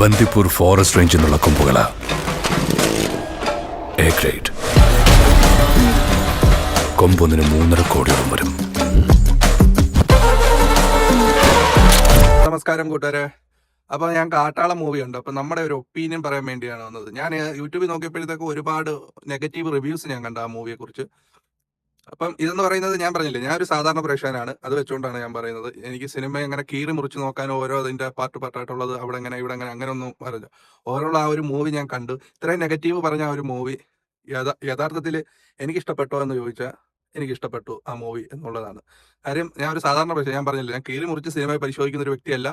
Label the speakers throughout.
Speaker 1: Bandipur forest റേഞ്ചിൽ നിന്നുള്ള കൊമ്പുകള A grade. കൊമ്പൊന്നിന് 3.5 കോടിയോളം വരും.
Speaker 2: നമസ്കാരം കൂട്ടുകാരെ. അപ്പോൾ ഞാൻ കാട്ടാള മൂവി ഉണ്ട്. അപ്പോൾ നമ്മുടെ ഒരു ഒപ്പീനിയൻ പറയാൻ വേണ്ടിയാണ് വന്നത്. ഞാൻ യൂട്യൂബിൽ നോക്കിയപ്പോഴത്തേക്ക് ഒരുപാട് നെഗറ്റീവ് റിവ്യൂസ് ഞാൻ കണ്ട ആ മൂവിയെക്കുറിച്ച്. അപ്പം ഇതെന്ന് പറയുന്നത് ഞാൻ പറഞ്ഞില്ലേ, ഞാൻ ഒരു സാധാരണ പ്രേക്ഷകനാണ്. അത് വെച്ചുകൊണ്ടാണ് ഞാൻ പറയുന്നത്. എനിക്ക് സിനിമ അങ്ങനെ കീറി മുറിച്ച് നോക്കാനോ ഓരോ അതിൻ്റെ പാർട്ടായിട്ടുള്ളത് അവിടെ എങ്ങനെ ഇവിടെ എങ്ങനെ അങ്ങനെ ഒന്നും അറിയില്ല. ഓവറോൾ ആ ഒരു മൂവി ഞാൻ കണ്ടു. ഇത്രയും നെഗറ്റീവ് പറഞ്ഞ ആ ഒരു മൂവി യഥാർത്ഥത്തിൽ എനിക്കിഷ്ടപ്പെട്ടോ എന്ന് ചോദിച്ചാൽ എനിക്കിഷ്ടപ്പെട്ടു ആ മൂവി എന്നുള്ളതാണ്. കാര്യം ഞാൻ ഒരു സാധാരണ പ്രേക്ഷകൻ. ഞാൻ പറഞ്ഞില്ല, ഞാൻ കീറി മുറിച്ച് സിനിമയെ പരിശോധിക്കുന്ന ഒരു വ്യക്തിയല്ല.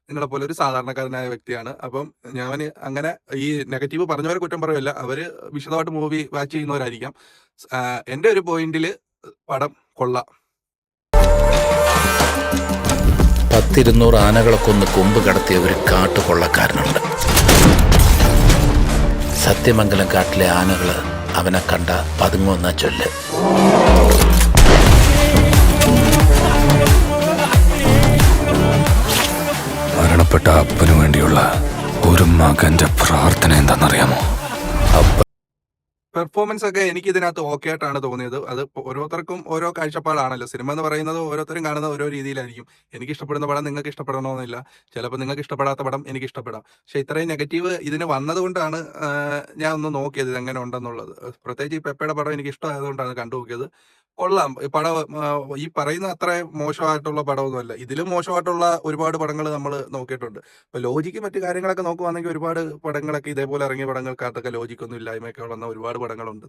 Speaker 2: നിങ്ങളെ പോലെ ഒരു സാധാരണക്കാരനായ വ്യക്തിയാണ്. അപ്പം ഞാൻ അങ്ങനെ ഈ നെഗറ്റീവ് പറഞ്ഞവരെ കുറ്റം പറയുമല്ല. അവർ വിശദമായിട്ട് മൂവി വാച്ച് ചെയ്യുന്നവരായിരിക്കാം. എൻ്റെ ഒരു പോയിന്റിൽ പടം കൊള്ളാം.
Speaker 3: 10-200 ആനകളെ കൊന്ന് കൊമ്പ് കടത്തിയ ഒരു കാട്ടുകൊള്ളക്കാരനുണ്ട്. സത്യമംഗലം കാട്ടിലെ ആനകള് അവനെ കണ്ട പതുങ്ങുന്ന ചൊല്ല്.
Speaker 1: മരണപ്പെട്ട അപ്പനു വേണ്ടിയുള്ള ഒരു മകന്റെ പ്രാർത്ഥന എന്താണെന്നറിയാമോ?
Speaker 2: പെർഫോമൻസ് ഒക്കെ എനിക്ക് ഇതിനകത്ത് ഓക്കെ ആയിട്ടാണ് തോന്നിയത്. അത് ഓരോരുത്തർക്കും ഓരോ കാഴ്ചപ്പാടാണല്ലോ. സിനിമ എന്ന് പറയുന്നത് ഓരോരുത്തരും കാണുന്ന ഓരോ രീതിയിലായിരിക്കും. എനിക്ക് ഇഷ്ടപ്പെടുന്ന പടം നിങ്ങൾക്ക് ഇഷ്ടപ്പെടണമെന്നില്ല. ചിലപ്പോൾ നിങ്ങൾക്ക് ഇഷ്ടപ്പെടാത്ത പടം എനിക്ക് ഇഷ്ടപ്പെടാം. പക്ഷെ ഇത്രയും നെഗറ്റീവ് ഇതിന് വന്നതുകൊണ്ടാണ് ഞാൻ ഒന്ന് നോക്കിയത് ഇതെങ്ങനെ ഉണ്ടെന്നുള്ളത്. പ്രത്യേകിച്ച് ഈ പെപ്പയുടെ പടം എനിക്ക് ഇഷ്ടമായതുകൊണ്ടാണ് കണ്ടു നോക്കിയത്. കൊള്ളാം. ഈ പടം ഈ പറയുന്ന അത്ര മോശമായിട്ടുള്ള പടമൊന്നുമല്ല. ഇതിലും മോശമായിട്ടുള്ള ഒരുപാട് പടങ്ങൾ നമ്മൾ നോക്കിയിട്ടുണ്ട്. ഇപ്പൊ ലോജിക്ക് മറ്റു കാര്യങ്ങളൊക്കെ നോക്കുവാണെങ്കിൽ ഒരുപാട് പടങ്ങളൊക്കെ ഇതേപോലെ ഇറങ്ങിയ പടങ്ങൾക്കകത്തൊക്കെ ലോജിക്കൊന്നും ഇല്ലായ്മയൊക്കെ ഉള്ള ഒരുപാട് പടങ്ങളുണ്ട്.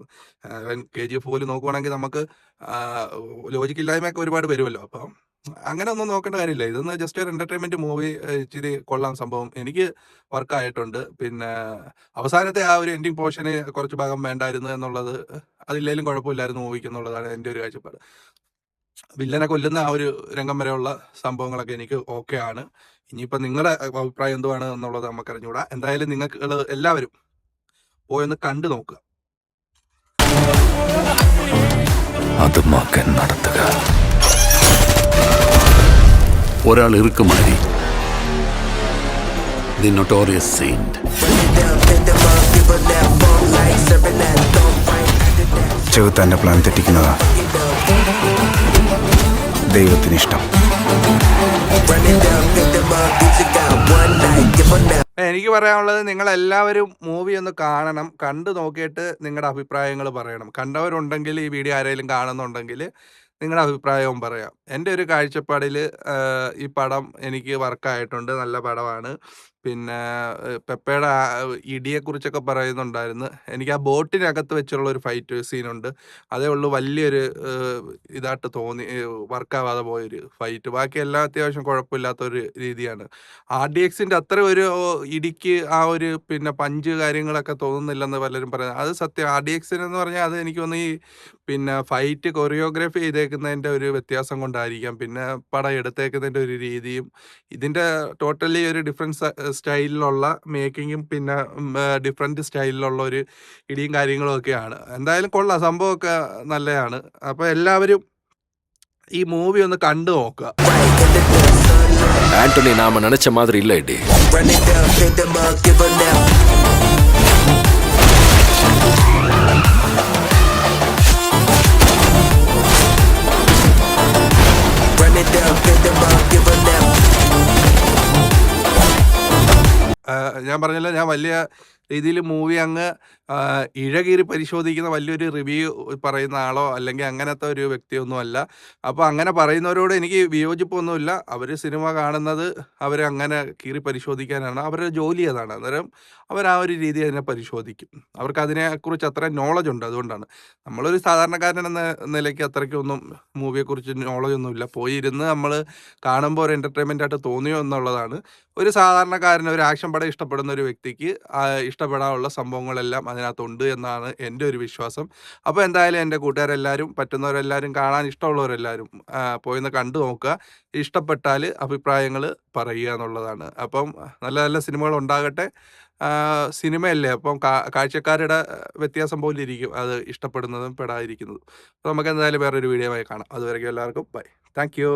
Speaker 2: KGF പോലും നോക്കുവാണെങ്കിൽ നമുക്ക് ലോജിക്ക് ഇല്ലായ്മയൊക്കെ ഒരുപാട് വരുമല്ലോ. അപ്പം അങ്ങനെ ഒന്നും നോക്കേണ്ട കാര്യമില്ല. ഇതൊന്ന് ജസ്റ്റ് ഒരു എന്റർടൈൻമെന്റ് മൂവി. ഇച്ചിരി കൊള്ളാം സംഭവം. എനിക്ക് വർക്കായിട്ടുണ്ട്. പിന്നെ അവസാനത്തെ ആ ഒരു എൻഡിങ് പോർഷന് കുറച്ച് ഭാഗം വേണ്ടായിരുന്നു എന്നുള്ളത്, അതില്ലേലും കുഴപ്പമില്ലായിരുന്നു മൂവിക്ക് എന്നുള്ളതാണ് എൻ്റെ ഒരു കാഴ്ചപ്പാട്. വില്ലനെ കൊല്ലുന്ന ആ ഒരു രംഗം വരെയുള്ള സംഭവങ്ങളൊക്കെ എനിക്ക് ഓക്കെ ആണ്. ഇനിയിപ്പോൾ നിങ്ങളുടെ അഭിപ്രായം എന്തുവാണ് എന്നുള്ളത് നമുക്ക് അറിഞ്ഞുകൂടാ. എന്തായാലും നിങ്ങൾ എല്ലാവരും പോയൊന്ന് കണ്ടു നോക്കുക.
Speaker 1: അത് മകൻ നടത്തുക.
Speaker 4: ഒരാൾ ഇറുക്കുമാരി, ദി നൊട്ടോറിയസ് സെയിന്റ്.
Speaker 5: ചെകുത്താന്റെ പ്ലാൻ തെറ്റിക്കുന്നതാ ദൈവത്തിന് ഇഷ്ടം.
Speaker 2: എനിക്ക് പറയാനുള്ളത്, നിങ്ങളെല്ലാവരും മൂവി ഒന്ന് കാണണം. കണ്ടു നോക്കിയിട്ട് നിങ്ങളുടെ അഭിപ്രായങ്ങൾ പറയണം. കണ്ടവരുണ്ടെങ്കിൽ ഈ വീഡിയോ ആരെങ്കിലും കാണുന്നുണ്ടെങ്കിൽ നിങ്ങളുടെ അഭിപ്രായവും പറയാം. എൻ്റെ ഒരു കാഴ്ചപ്പാടിൽ ഈ പടം എനിക്ക് വർക്കായിട്ടുണ്ട്. നല്ല പടമാണ്. പിന്നെ പെപ്പയുടെ ഇടിയെക്കുറിച്ചൊക്കെ പറയുന്നുണ്ടായിരുന്നു. എനിക്ക് ആ ബോട്ടിനകത്ത് വെച്ചുള്ള ഒരു ഫൈറ്റ് സീനുണ്ട്. അതേ ഉള്ളൂ വലിയൊരു ഇതായിട്ട് തോന്നി, വർക്കാവാതെ പോയൊരു ഫൈറ്റ്. ബാക്കി എല്ലാം അത്യാവശ്യം കുഴപ്പമില്ലാത്തൊരു രീതിയാണ്. RDXൻ്റെ അത്ര ഒരു ഇടിക്ക് ആ ഒരു പിന്നെ പഞ്ച് കാര്യങ്ങളൊക്കെ തോന്നുന്നില്ലെന്ന് പലരും പറയുന്നത്. അത് സത്യം. RDXന്ന് പറഞ്ഞാൽ അത് എനിക്ക് തോന്നുന്നു ഈ പിന്നെ ഫൈറ്റ് കൊറിയോഗ്രാഫി ചെയ്തേക്കുന്നതിൻ്റെ ഒരു വ്യത്യാസം കൊണ്ടായിരിക്കാം. പിന്നെ പടം എടുത്തേക്കുന്നതിൻ്റെ ഒരു രീതിയും ഇതിൻ്റെ ടോട്ടലി ഒരു ഡിഫറൻസ് സ്റ്റൈലിലുള്ള മേക്കിങ്ങും പിന്നെ ഡിഫറെൻറ്റ് സ്റ്റൈലിലുള്ള ഒരു ഇടിയും കാര്യങ്ങളും ഒക്കെയാണ്. എന്തായാലും കൊള്ളാം, സംഭവമൊക്കെ നല്ലതാണ്. അപ്പോൾ എല്ലാവരും ഈ മൂവി ഒന്ന് കണ്ടു നോക്കുക.
Speaker 4: ஆண்டனி நாம நினைச்ச மாதிரி இல்ல இடி.
Speaker 2: ഞാൻ പറഞ്ഞല്ലോ, ഞാൻ വലിയ രീതിയിൽ മൂവി അങ്ങ് ഇഴകീറി പരിശോധിക്കുന്ന വലിയൊരു റിവ്യൂ പറയുന്ന ആളോ അല്ലെങ്കിൽ അങ്ങനത്തെ ഒരു വ്യക്തിയൊന്നും അല്ല. അപ്പോൾ അങ്ങനെ പറയുന്നവരോട് എനിക്ക് വിയോജിപ്പൊന്നുമില്ല. അവർ സിനിമ കാണുന്നത് അവരങ്ങനെ കീറി പരിശോധിക്കാനാണ്. അവരുടെ ജോലി അതാണ്. അന്നേരം അവർ ആ ഒരു രീതി അതിനെ പരിശോധിക്കും. അവർക്ക് അതിനെക്കുറിച്ച് അത്ര നോളജ് ഉണ്ട്. അതുകൊണ്ടാണ് നമ്മളൊരു സാധാരണക്കാരൻ എന്ന നിലയ്ക്ക് അത്രയ്ക്കൊന്നും മൂവിയെക്കുറിച്ച് നോളജൊന്നുമില്ല. പോയി ഇരുന്ന് നമ്മൾ കാണുമ്പോൾ ഒരു എൻ്റർടൈൻമെൻ്റ് ആയിട്ട് തോന്നിയോ എന്നുള്ളതാണ്. ഒരു സാധാരണക്കാരന് ഒരു ആക്ഷൻ പടം ഇഷ്ടപ്പെടുന്ന ഒരു വ്യക്തിക്ക് ഇഷ്ടപ്പെടാനുള്ള സംഭവങ്ങളെല്ലാം അതിനകത്തുണ്ട് എന്നാണ് എൻ്റെ ഒരു വിശ്വാസം. അപ്പോൾ എന്തായാലും എൻ്റെ കൂട്ടുകാരെല്ലാവരും, പറ്റുന്നവരെല്ലാവരും, കാണാൻ ഇഷ്ടമുള്ളവരെല്ലാവരും പോയിന്ന് കണ്ടു നോക്കുക. ഇഷ്ടപ്പെട്ടാൽ അഭിപ്രായങ്ങൾ പറയുക എന്നുള്ളതാണ്. അപ്പം നല്ല നല്ല സിനിമകൾ ഉണ്ടാകട്ടെ. സിനിമയല്ലേ, അപ്പം കാഴ്ചക്കാരുടെ വ്യത്യാസം പോലെ ഇരിക്കും അത് ഇഷ്ടപ്പെടുന്നതും പെടാതിരിക്കുന്നതും. അപ്പോൾ നമുക്ക് എന്തായാലും വേറൊരു വീഡിയോ ആയി കാണാം. അതുവരെയ്ക്കും എല്ലാവർക്കും ബൈ. Thank you.